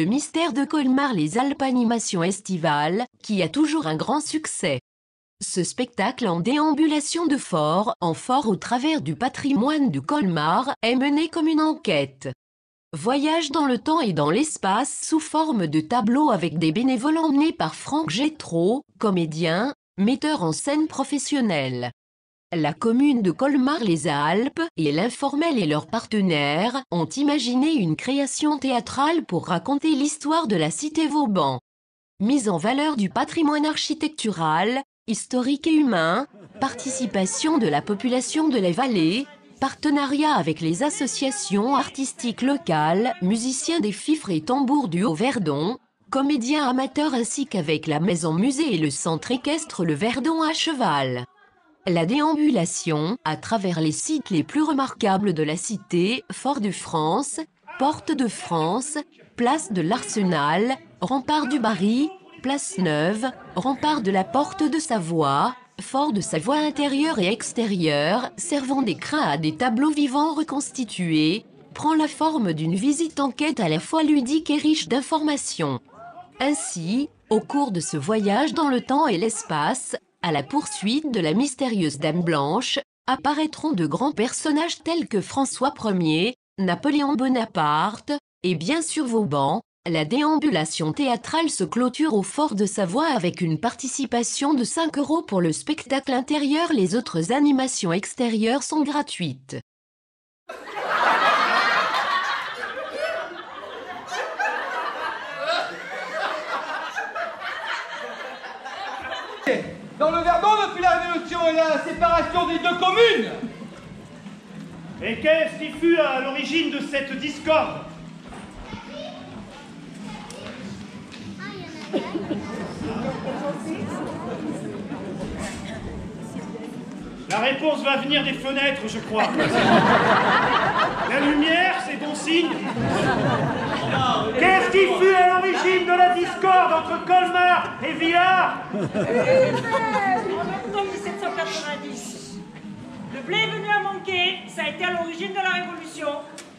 Le mystère de Colmar, les Alpes, animation estivale, qui a toujours un grand succès. Ce spectacle en déambulation de fort en fort au travers du patrimoine de Colmar est mené comme une enquête. Voyage dans le temps et dans l'espace sous forme de tableaux avec des bénévoles emmenés par Franck Gétro, comédien, metteur en scène professionnel. La commune de Colmar-les-Alpes et l'Informel et leurs partenaires ont imaginé une création théâtrale pour raconter l'histoire de la cité Vauban. Mise en valeur du patrimoine architectural, historique et humain, participation de la population de la vallée, partenariat avec les associations artistiques locales, musiciens des fifres et tambours du Haut-Verdon, comédiens amateurs ainsi qu'avec la maison musée et le centre équestre Le Verdon à cheval. La déambulation, à travers les sites les plus remarquables de la cité, Fort de France, Porte de France, Place de l'Arsenal, Rempart du Barry, Place Neuve, Rempart de la Porte de Savoie, Fort de Savoie intérieur et extérieur, servant d'écrin à des tableaux vivants reconstitués, prend la forme d'une visite enquête à la fois ludique et riche d'informations. Ainsi, au cours de ce voyage dans le temps et l'espace, à la poursuite de la mystérieuse Dame Blanche, apparaîtront de grands personnages tels que François Ier, Napoléon Bonaparte, et bien sûr Vauban. La déambulation théâtrale se clôture au Fort de Savoie avec une participation de 5 € pour le spectacle intérieur. Les autres animations extérieures sont gratuites. Dans le Verdon, depuis la Révolution et la séparation des deux communes. Et qu'est-ce qui fut à l'origine de cette discorde? La réponse va venir des fenêtres, je crois. La lumière, c'est bon signe. Qu'est-ce qui fut à l'origine de la discorde entre Colmar et Villars? En octobre 1790, le blé est venu à manquer, ça a été à l'origine de la Révolution.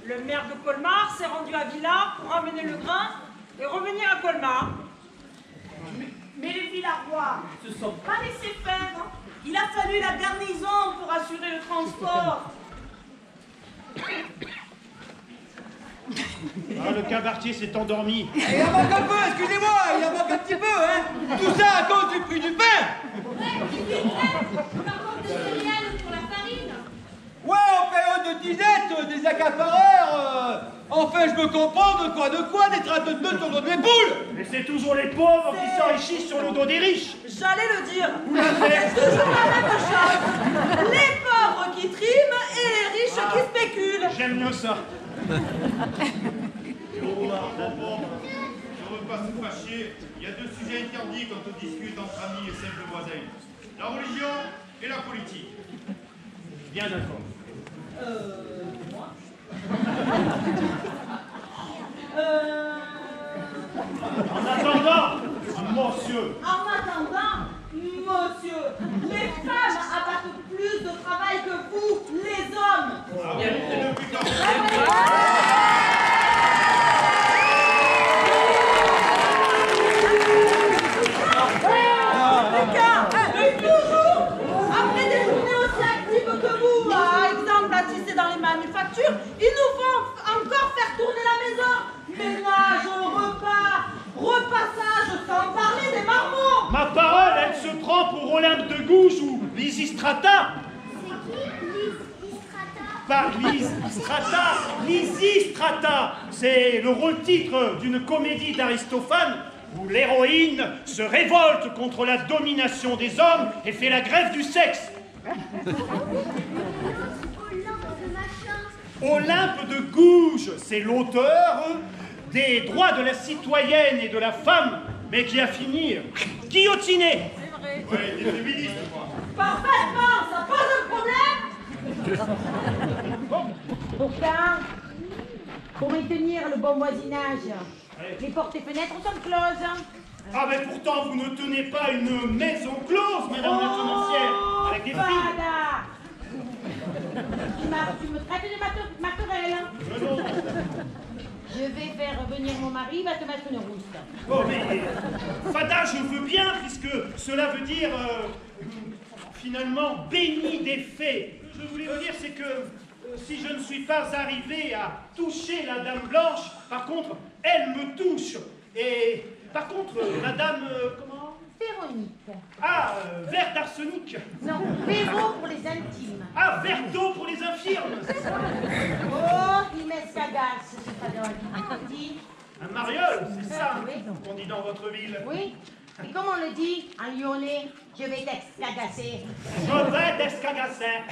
Le maire de Colmar s'est rendu à Villars pour ramener le grain et revenir à Colmar. Mais les Villarois ne se sont pas laissés faire. Il a fallu la garnison pour assurer le transport. Ah, le cabaretier s'est endormi. Il en manque un peu, excusez-moi, il en manque un petit peu, hein. Tout ça à cause du prix du pain. Ouais, en période de disette, des accapareurs, enfin je me comprends de quoi, des traces de nœuds sur le dos des poules. Mais c'est toujours les pauvres qui s'enrichissent sur le dos des riches. J'allais le dire. Vous l'avez. C'est toujours la même chose. Les pauvres qui triment et les riches qui spéculent. J'aime mieux ça. Bon, je ne veux pas se fâcher. Il y a 2 sujets interdits quand on discute entre amis et simples voisins. La religion et la politique. Bien d'accord. Moi En attendant, monsieur. En attendant, monsieur, les femmes abattent plus de travail que vous, les hommes. Ah oui, c'est depuis quand? Et toujours, après des journées aussi actives que vous, par exemple à tisser dans les manufactures, ils nous font encore faire tourner la maison. Ménage, repassage, sans parler des marmots. Ma parole, elle se prend pour Olympe de Gouges ou Lysistrata. Pas Lysistrata, Lysistrata. C'est le rôle-titre d'une comédie d'Aristophane où l'héroïne se révolte contre la domination des hommes et fait la grève du sexe. Olympe de Gouges, c'est l'auteur des droits de la citoyenne et de la femme, mais qui a fini guillotiné. C'est vrai. Ouais, il est féministe, moi. Parfaitement, ça pose un problème. Pourtant, pour maintenir le bon voisinage, les portes et fenêtres sont closes. Ah, mais pourtant, vous ne tenez pas une maison close, madame la tenancière, avec des filles. Voilà. Tu me traites de maternelle. Je vais faire venir mon mari, il va te mettre une rousse. Oh, mais Fada, je veux bien, puisque cela veut dire, finalement, béni des fées. Ce que je voulais vous dire, c'est que si je ne suis pas arrivé à toucher la Dame Blanche, par contre, elle me touche. Et par contre, Madame, comment? Véronique. Ah, verre d'arsenic. Non, Véro pour les intimes. Ah, verre d'eau pour les infirmes. Oh, Inès Cagas, c'est pas drôle. Dis. Un mariole, c'est ça Oui. qu'on dit dans votre ville. Oui. Et comme on le dit en lyonnais, je vais t'excagasser. Je vais t'escagasser.